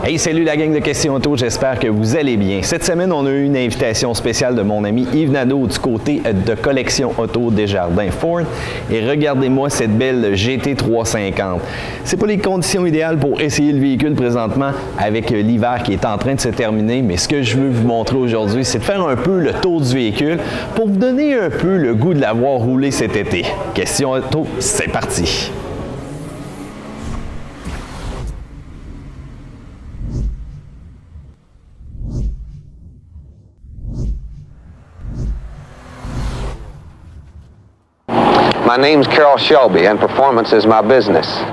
Hey, salut la gang de Questions Auto, j'espère que vous allez bien. Cette semaine, on a eu une invitation spéciale de mon ami Yves Nadeau du côté de Collection Auto Desjardins Ford. Et regardez-moi cette belle GT350. C'est pas les conditions idéales pour essayer le véhicule présentement avec l'hiver qui est en train de se terminer, mais ce que je veux vous montrer aujourd'hui, c'est de faire un peu le tour du véhicule pour vous donner un peu le goût de l'avoir roulé cet été. Questions Auto, c'est parti! My name's Carroll Shelby, and performance is my business.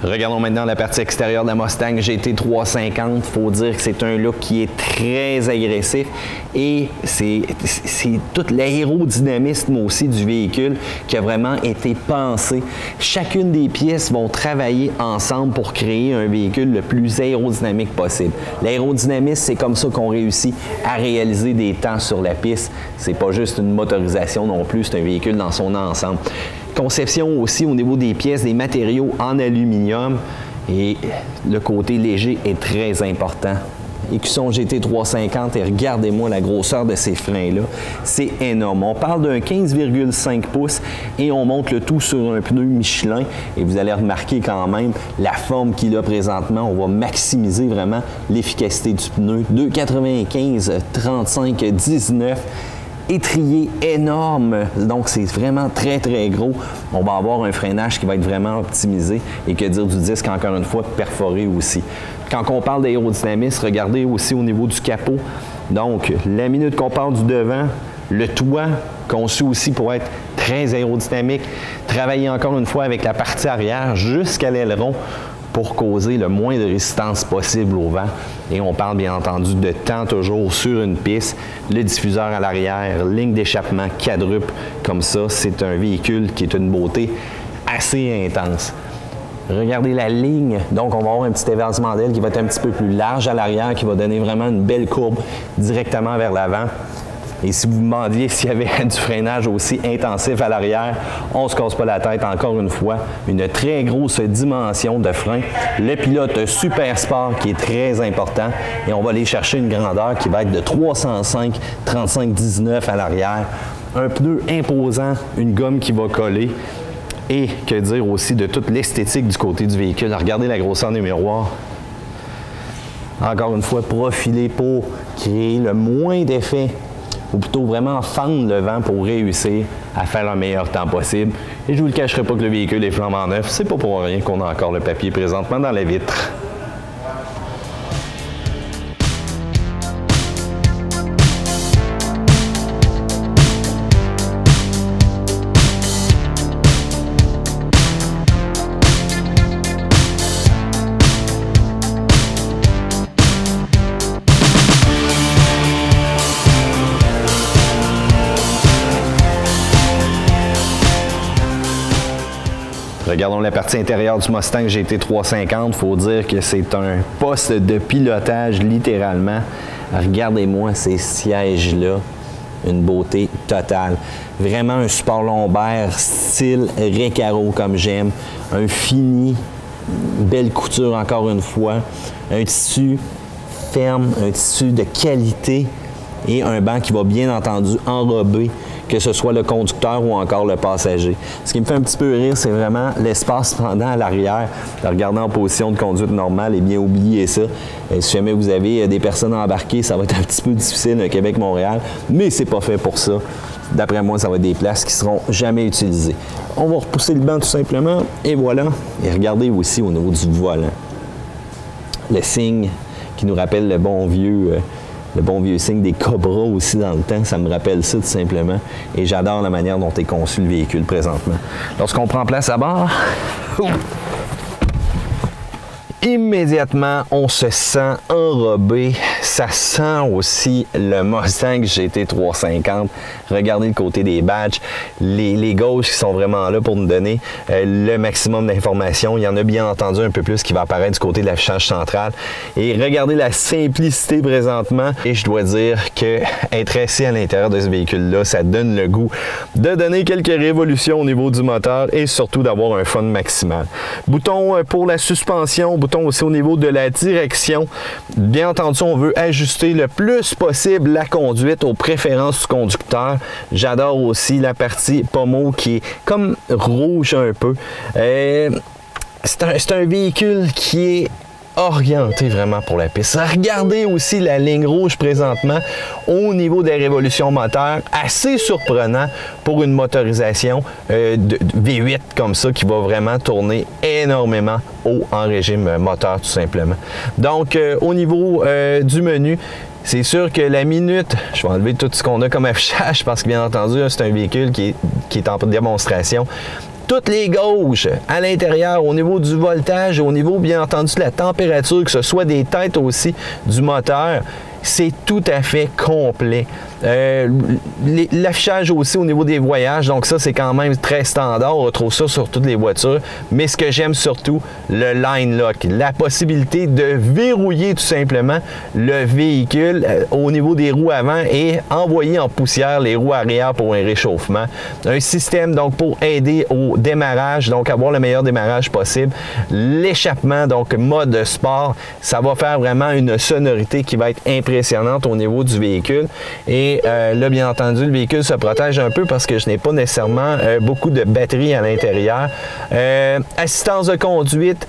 Regardons maintenant la partie extérieure de la Mustang GT350. Il faut dire que c'est un look qui est très agressif et c'est tout l'aérodynamisme aussi du véhicule qui a vraiment été pensé. Chacune des pièces vont travailler ensemble pour créer un véhicule le plus aérodynamique possible. L'aérodynamisme, c'est comme ça qu'on réussit à réaliser des temps sur la piste. C'est pas juste une motorisation non plus, c'est un véhicule dans son ensemble. Conception aussi au niveau des pièces, des matériaux en aluminium et le côté léger est très important. Écusson GT350 et regardez-moi la grosseur de ces freins-là, c'est énorme. On parle d'un 15,5 pouces et on monte le tout sur un pneu Michelin et vous allez remarquer quand même la forme qu'il a présentement. On va maximiser vraiment l'efficacité du pneu. 2,95, 35, 19. Étrier énorme, donc c'est vraiment très gros. On va avoir un freinage qui va être vraiment optimisé et que dire du disque encore une fois perforé aussi. Quand on parle d'aérodynamisme, regardez aussi au niveau du capot. Donc la minute qu'on parle du devant, le toit conçu aussi pour être très aérodynamique, travailler encore une fois avec la partie arrière jusqu'à l'aileron pour causer le moins de résistance possible au vent. Et on parle bien entendu de temps toujours sur une piste, le diffuseur à l'arrière, ligne d'échappement quadruple, comme ça, c'est un véhicule qui est une beauté assez intense. Regardez la ligne, donc on va avoir un petit évincement d'aile qui va être un petit peu plus large à l'arrière, qui va donner vraiment une belle courbe directement vers l'avant. Et si vous vous demandiez s'il y avait du freinage aussi intensif à l'arrière, on ne se casse pas la tête encore une fois. Une très grosse dimension de frein. Le pilote Super Sport qui est très important. Et on va aller chercher une grandeur qui va être de 305, 35, 19 à l'arrière. Un pneu imposant, une gomme qui va coller. Et que dire aussi de toute l'esthétique du côté du véhicule. Regardez la grosseur des miroirs. Encore une fois, profilé pour créer le moins d'effet ou plutôt vraiment fendre le vent pour réussir à faire un meilleur temps possible. Et je ne vous le cacherai pas que le véhicule est flambant neuf. C'est pas pour rien qu'on a encore le papier présentement dans la vitre. Regardons la partie intérieure du Mustang GT350. Il faut dire que c'est un poste de pilotage, littéralement. Regardez-moi ces sièges-là. une beauté totale. Vraiment un support lombaire style Recaro comme j'aime. Un fini, belle couture encore une fois. Un tissu ferme, un tissu de qualité et un banc qui va bien entendu enrober, que ce soit le conducteur ou encore le passager. Ce qui me fait un petit peu rire, c'est vraiment l'espace pendant à l'arrière. Regardez en position de conduite normale, et bien oubliez ça. Si jamais vous avez des personnes embarquées, ça va être un petit peu difficile à Québec-Montréal, mais c'est pas fait pour ça. D'après moi, ça va être des places qui seront jamais utilisées. On va repousser le banc tout simplement, et voilà. Et regardez aussi au niveau du volant. Le signe qui nous rappelle le bon vieux signe des Cobras aussi dans le temps, ça me rappelle ça tout simplement. Et j'adore la manière dont est conçu le véhicule présentement. Lorsqu'on prend place à bord, immédiatement, on se sent enrobé. Ça sent aussi le Mustang GT 350. Regardez le côté des badges. Les gauges qui sont vraiment là pour nous donner le maximum d'informations. Il y en a bien entendu un peu plus qui va apparaître du côté de l'affichage central. Et regardez la simplicité présentement. Et je dois dire que être assis à l'intérieur de ce véhicule-là, ça donne le goût de donner quelques révolutions au niveau du moteur et surtout d'avoir un fun maximal. Bouton pour la suspension, bouton aussi au niveau de la direction. Bien entendu, on veut ajuster le plus possible la conduite aux préférences du conducteur. J'adore aussi la partie pommeau qui est comme rouge un peu. C'est un véhicule qui est orienté vraiment pour la piste. Regardez aussi la ligne rouge présentement au niveau des révolutions moteurs, assez surprenant pour une motorisation de V8 comme ça qui va vraiment tourner énormément haut en régime moteur tout simplement. Donc au niveau du menu, c'est sûr que la minute, je vais enlever tout ce qu'on a comme affichage parce que bien entendu c'est un véhicule qui est en démonstration. Toutes les gauges à l'intérieur, au niveau du voltage, au niveau bien entendu de la température, que ce soit des têtes aussi du moteur, c'est tout à fait complet. L'affichage aussi au niveau des voyages, donc ça c'est quand même très standard, on retrouve ça sur toutes les voitures, mais ce que j'aime surtout, le line lock, la possibilité de verrouiller tout simplement le véhicule au niveau des roues avant et envoyer en poussière les roues arrière pour un réchauffement. Un système donc pour aider au démarrage, donc avoir le meilleur démarrage possible. L'échappement, donc mode sport, ça va faire vraiment une sonorité qui va être impressionnante au niveau du véhicule. Et là, bien entendu, le véhicule se protège un peu parce que je n'ai pas nécessairement beaucoup de batterie à l'intérieur. Assistance de conduite,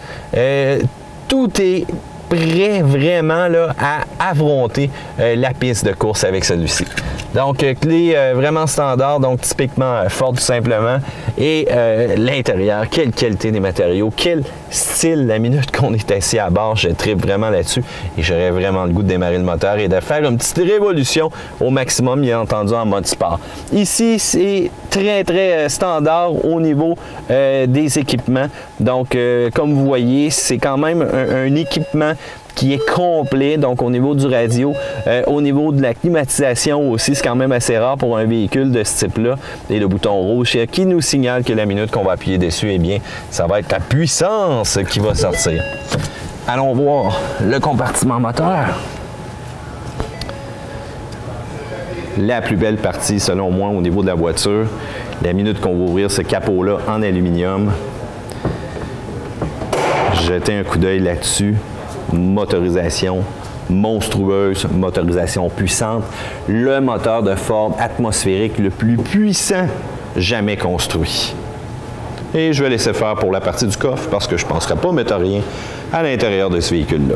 tout est prêt vraiment là, à affronter la piste de course avec celui-ci. Donc, clé vraiment standard, donc typiquement Ford tout simplement. Et l'intérieur, quelle qualité des matériaux, quel style la minute qu'on est assis à bord, je tripe vraiment là-dessus et j'aurais vraiment le goût de démarrer le moteur et de faire une petite révolution au maximum, bien entendu en mode sport. Ici, c'est très standard au niveau des équipements. Donc, comme vous voyez, c'est quand même un équipement qui est complet, donc au niveau du radio, au niveau de la climatisation aussi, c'est quand même assez rare pour un véhicule de ce type-là. Et le bouton rouge qui nous signale que la minute qu'on va appuyer dessus, eh bien, ça va être la puissance qui va sortir. Allons voir le compartiment moteur. La plus belle partie, selon moi, au niveau de la voiture, la minute qu'on va ouvrir ce capot-là en aluminium. Jetez un coup d'œil là-dessus. Motorisation monstrueuse, motorisation puissante, le moteur de Ford atmosphérique le plus puissant jamais construit. Et je vais laisser faire pour la partie du coffre parce que je ne penserai pas mettre rien à l'intérieur de ce véhicule-là.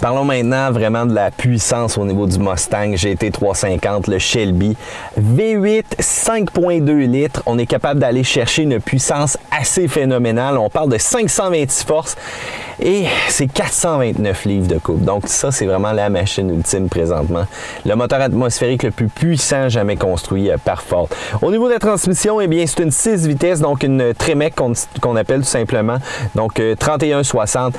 Parlons maintenant vraiment de la puissance au niveau du Mustang GT350, le Shelby. V8, 5.2 litres. On est capable d'aller chercher une puissance assez phénoménale. On parle de 526 forces et c'est 429 livres de couple. Donc ça, c'est vraiment la machine ultime présentement. Le moteur atmosphérique le plus puissant jamais construit par Ford. Au niveau de la transmission, eh bien, c'est une 6 vitesses, donc une Tremec qu'on appelle tout simplement. Donc 31-60.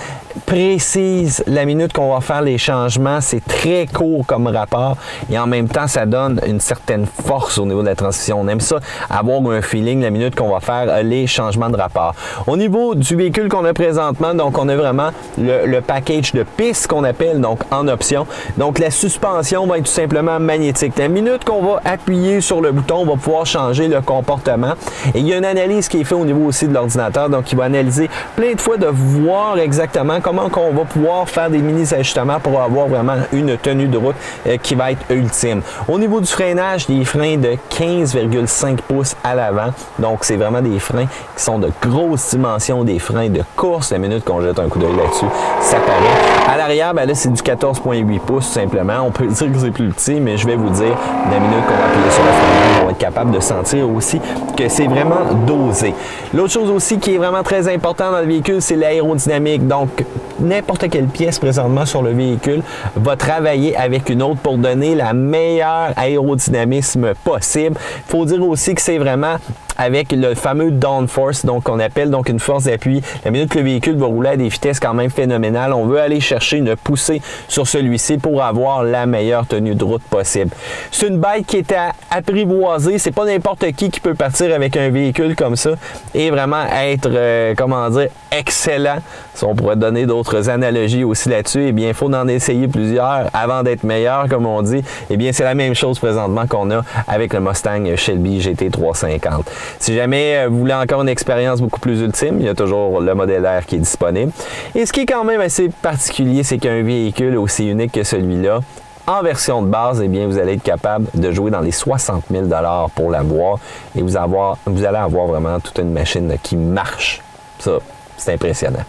Précise la minute qu'on va faire les changements. C'est très court comme rapport et en même temps, ça donne une certaine force au niveau de la transmission. On aime ça, avoir un feeling la minute qu'on va faire les changements de rapport. Au niveau du véhicule qu'on a présentement, donc on a vraiment le package de piste qu'on appelle, donc en option. Donc la suspension va être tout simplement magnétique. La minute qu'on va appuyer sur le bouton, on va pouvoir changer le comportement. Et il y a une analyse qui est faite au niveau aussi de l'ordinateur, donc il va analyser plein de fois de voir exactement comment on va pouvoir faire des mini-ajustements pour avoir vraiment une tenue de route qui va être ultime. Au niveau du freinage, des freins de 15,5 pouces à l'avant. Donc c'est vraiment des freins qui sont de grosses dimensions, des freins de course. La minute qu'on jette un coup d'œil là-dessus, ça paraît. À l'arrière, ben là, c'est du 14,8 pouces simplement. On peut dire que c'est plus petit, mais je vais vous dire, la minute qu'on va appuyer sur le freinage, on va être capable de sentir aussi que c'est vraiment dosé. L'autre chose aussi qui est vraiment très importante dans le véhicule, c'est l'aérodynamique. Donc, n'importe quelle pièce présentement sur le véhicule va travailler avec une autre pour donner la meilleure aérodynamisme possible. Il faut dire aussi que c'est vraiment avec le fameux downforce, donc on appelle donc une force d'appui. La minute que le véhicule va rouler à des vitesses quand même phénoménales, on veut aller chercher une poussée sur celui-ci pour avoir la meilleure tenue de route possible. C'est une bike qui est à apprivoiser, c'est pas n'importe qui peut partir avec un véhicule comme ça et vraiment être, comment dire, excellent. Si on pourrait donner d'autres analogies aussi là-dessus, eh bien, il faut en essayer plusieurs avant d'être meilleur, comme on dit. Eh bien, c'est la même chose présentement qu'on a avec le Mustang Shelby GT350. Si jamais vous voulez encore une expérience beaucoup plus ultime, il y a toujours le modèle R qui est disponible. Et ce qui est quand même assez particulier, c'est qu'un véhicule aussi unique que celui-là, en version de base, eh bien, vous allez être capable de jouer dans les 60 000 $ pour l'avoir et vous allez avoir vraiment toute une machine qui marche. Ça, c'est impressionnant.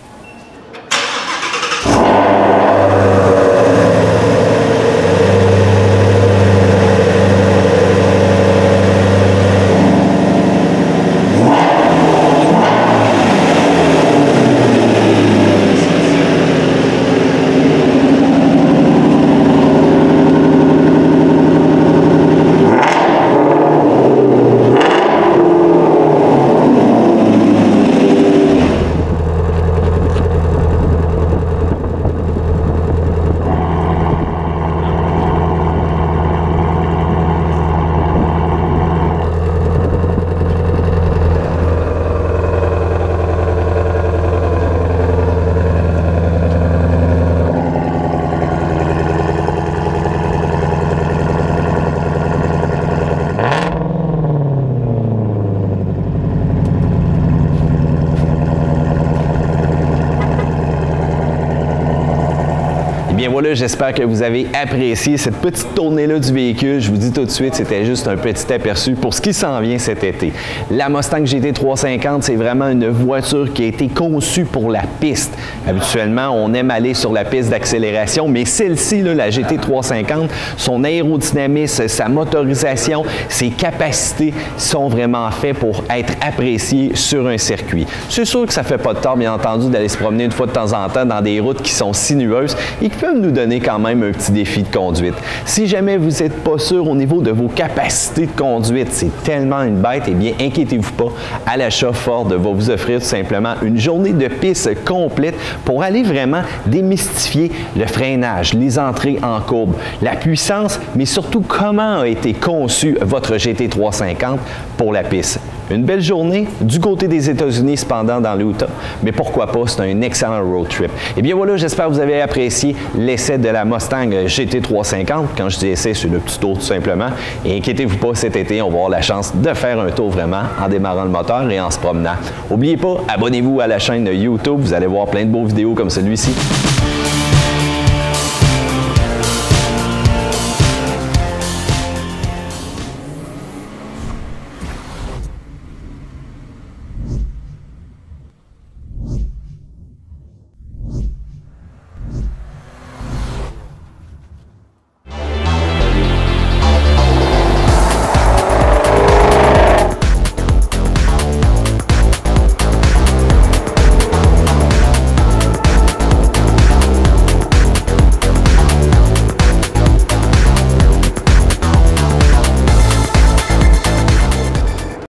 Bien voilà, j'espère que vous avez apprécié cette petite tournée-là du véhicule. Je vous dis tout de suite, c'était juste un petit aperçu pour ce qui s'en vient cet été. La Mustang GT350, c'est vraiment une voiture qui a été conçue pour la piste. Habituellement, on aime aller sur la piste d'accélération, mais celle-ci, la GT350, son aérodynamisme, sa motorisation, ses capacités sont vraiment faits pour être appréciées sur un circuit. C'est sûr que ça ne fait pas de tort, bien entendu, d'aller se promener une fois de temps en temps dans des routes qui sont sinueuses et qui peuvent nous donner quand même un petit défi de conduite. Si jamais vous n'êtes pas sûr au niveau de vos capacités de conduite, c'est tellement une bête, eh bien, inquiétez-vous pas, à l'achat, Ford va vous offrir tout simplement une journée de piste complète pour aller vraiment démystifier le freinage, les entrées en courbe, la puissance, mais surtout comment a été conçu votre GT350 pour la piste. Une belle journée du côté des États-Unis, cependant dans l'Utah, mais pourquoi pas, c'est un excellent road trip. Et bien voilà, j'espère que vous avez apprécié l'essai de la Mustang GT350. Quand je dis essai, c'est le petit tour tout simplement. Et inquiétez-vous pas, cet été, on va avoir la chance de faire un tour vraiment en démarrant le moteur et en se promenant. N'oubliez pas, abonnez-vous à la chaîne YouTube, vous allez voir plein de beaux vidéos comme celui-ci.